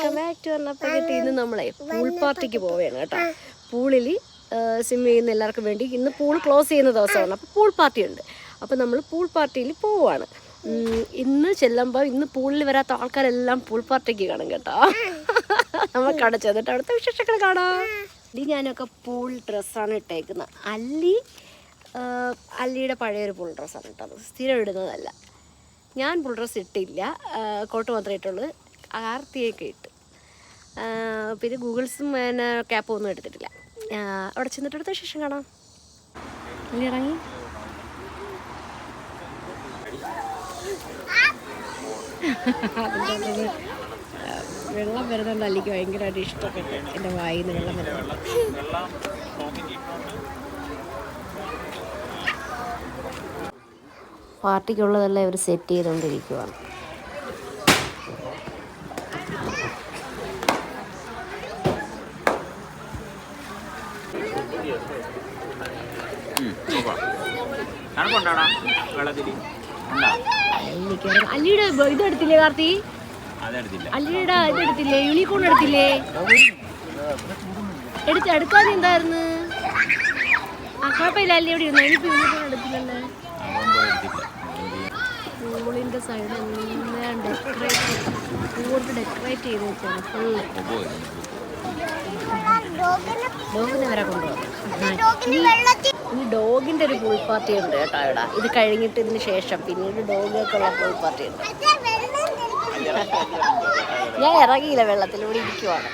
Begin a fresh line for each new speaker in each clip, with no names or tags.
Welcome back to പറഞ്ഞപ്പോഴത്തേക്ക് ഇന്ന് നമ്മളെ pool പാർട്ടിക്ക് പോവുകയാണ് കേട്ടോ. പൂളിൽ സ്വിം ചെയ്യുന്ന എല്ലാവർക്കും വേണ്ടി ഇന്ന് പൂൾ ക്ലോസ് ചെയ്യുന്ന ദിവസമാണ്. അപ്പോൾ പൂൾ പാർട്ടി ഉണ്ട്. അപ്പോൾ നമ്മൾ പൂൾ പാർട്ടിയിൽ പോവുകയാണ്. ഇന്ന് ചെല്ലുമ്പോൾ ഇന്ന് പൂളിൽ വരാത്ത ആൾക്കാരെല്ലാം പൂൾ പാർട്ടിക്ക് കാണും കേട്ടോ. നമുക്ക് അവിടെ ചെന്നിട്ട് അവിടുത്തെ വിശേഷങ്ങൾ കാണാം. ഇത് ഞാനൊക്കെ പൂൾ ഡ്രസ്സാണ് ഇട്ടേക്കുന്നത്. അല്ലിയുടെ പഴയൊരു പൂൾ ഡ്രസ്സാണ് ഇട്ടത്, സ്ഥിരം ഇടുന്നതല്ല. ഞാൻ പൂൾ ഡ്രസ്സ് ഇട്ടില്ല, കോട്ട് മാത്രമേ ഇട്ടുള്ളൂ. ആർത്തിയൊക്കെ ഇട്ട്, പിന്നെ ഗൂഗിൾസും പിന്നെ ക്യാപ്പും ഒന്നും എടുത്തിട്ടില്ല. അവിടെ ചെന്നിട്ട് അടുത്ത വിശേഷം കാണാം. അല്ലി ഇറങ്ങി. അതിൻ്റെ വെള്ളം വരുന്നുണ്ട്. അല്ലിക്ക് ഭയങ്കരമായിട്ട് ഇഷ്ടപ്പെട്ടു. എൻ്റെ വായിൽ നിന്ന് വെള്ളം വരുന്നുണ്ട്. പാർട്ടിക്കുള്ളതെല്ലാം ഇവർ സെറ്റ് ചെയ്തുകൊണ്ടിരിക്കുവാണ്. അല്ലിയുടെ ഇതെടുത്തില്ലേ കാർത്തി? അല്ലിയുടെ ഇതെടുത്തില്ലേ? യൂണിക്കോൺ എടുത്തില്ലേ? എടുക്കാതെ എന്തായിരുന്നു? കുഴപ്പമില്ല, അല്ലി എവിടെ ഇരുന്നു. എനിക്ക് യൂണിക്കോൺ എടുത്തില്ലല്ലേ. പൂളിൻ്റെ സൈഡ് എല്ലാം ഡെക്കറേറ്റ് ചെയ്ത് വെച്ചാണ് ഫുള്ള്. ഡോഗിനെ വരെ കൊണ്ടുപോകും. ഇനി ഡോഗിൻ്റെ ഒരു പൂൾ പാർട്ടി ഉണ്ട് കേട്ടോ ഇവിടെ. ഇത് കഴിഞ്ഞിട്ട് ഇതിന് ശേഷം പിന്നീട് ഡോഗൊക്കെയുള്ള പൂൾ പാർട്ടി ഉണ്ട്. ഞാൻ ഇറങ്ങിയില്ല, വെള്ളത്തിലൂടെ ഇരിക്കുവാണ്.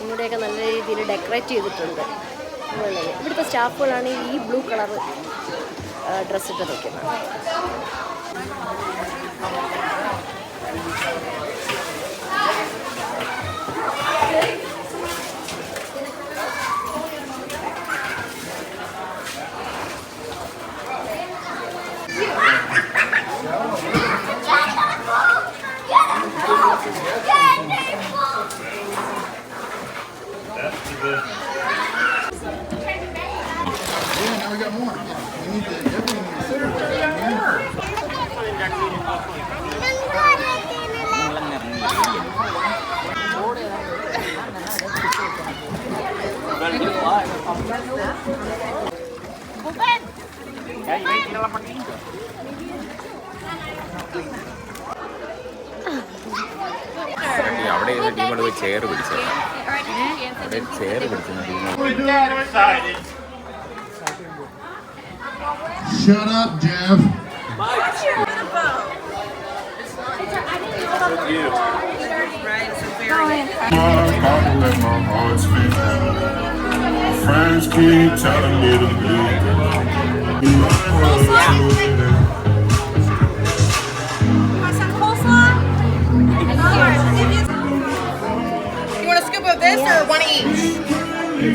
ഇവിടെയൊക്കെ നല്ല രീതിയിൽ ഡെക്കറേറ്റ് ചെയ്തിട്ടുണ്ട്. ഇവിടുത്തെ സ്റ്റാഫുകളാണ് ഈ ബ്ലൂ കളർ ഡ്രസ്സ് ഇട്ട് നിൽക്കുന്നത്.
അവിടെ ടീമോട് പോയി ചെയർ പിടിച്ചത്. ചെയർ പിടിച്ചു.
Shut up, Jeff. Friends keep telling me to leave.
You want a scoop of this or one each? You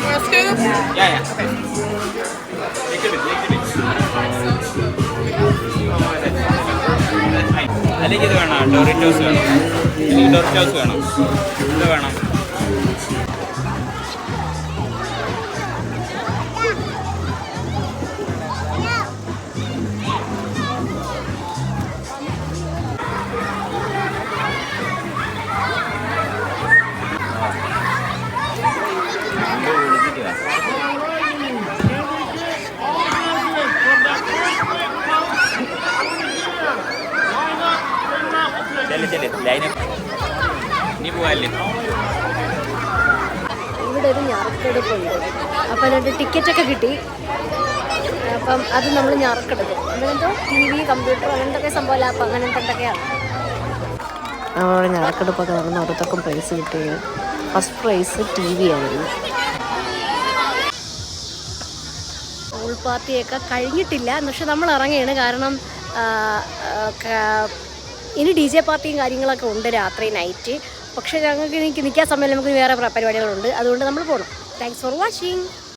want a scoop?
Yeah.
Okay.
അല്ലെങ്കിൽ ഇത് വേണം, ഡോറിറ്റോസ് വേണം. ഡോറിറ്റോസ് വേണം. ഇത് വേണം.
ഇവിടെ ഒരു ഞറക്കെടുപ്പുണ്ട്. അപ്പം അതിൻ്റെ ടിക്കറ്റൊക്കെ കിട്ടി. അപ്പം അത് നമ്മൾ ഞറക്കെടുക്കും. അങ്ങനെന്തോ TV, കമ്പ്യൂട്ടർ അങ്ങനത്തെ സംഭവം, ലാപ്പ് അങ്ങനത്തെ എന്തൊക്കെയാണ്. അവിടെ ഞറക്കെടുപ്പൊക്കെ നടന്ന് ഓരോരുത്തർക്കും പ്രൈസ് കിട്ടുകയാണ്. ഫസ്റ്റ് പ്രൈസ് TV ആയിരുന്നു. പൂൾ പാർട്ടിയൊക്കെ കഴിഞ്ഞിട്ടില്ല, പക്ഷെ നമ്മൾ ഇറങ്ങുകയാണ്. കാരണം ഇനി DJ പാർട്ടിയും കാര്യങ്ങളൊക്കെ ഉണ്ട് രാത്രി നൈറ്റ്. പക്ഷേ ഞങ്ങൾക്ക് എനിക്ക് നിൽക്കാൻ സമയം നമുക്ക് വേറെ പരിപാടികളുണ്ട്. അതുകൊണ്ട് നമ്മൾ പോകണം. Thanks for watching.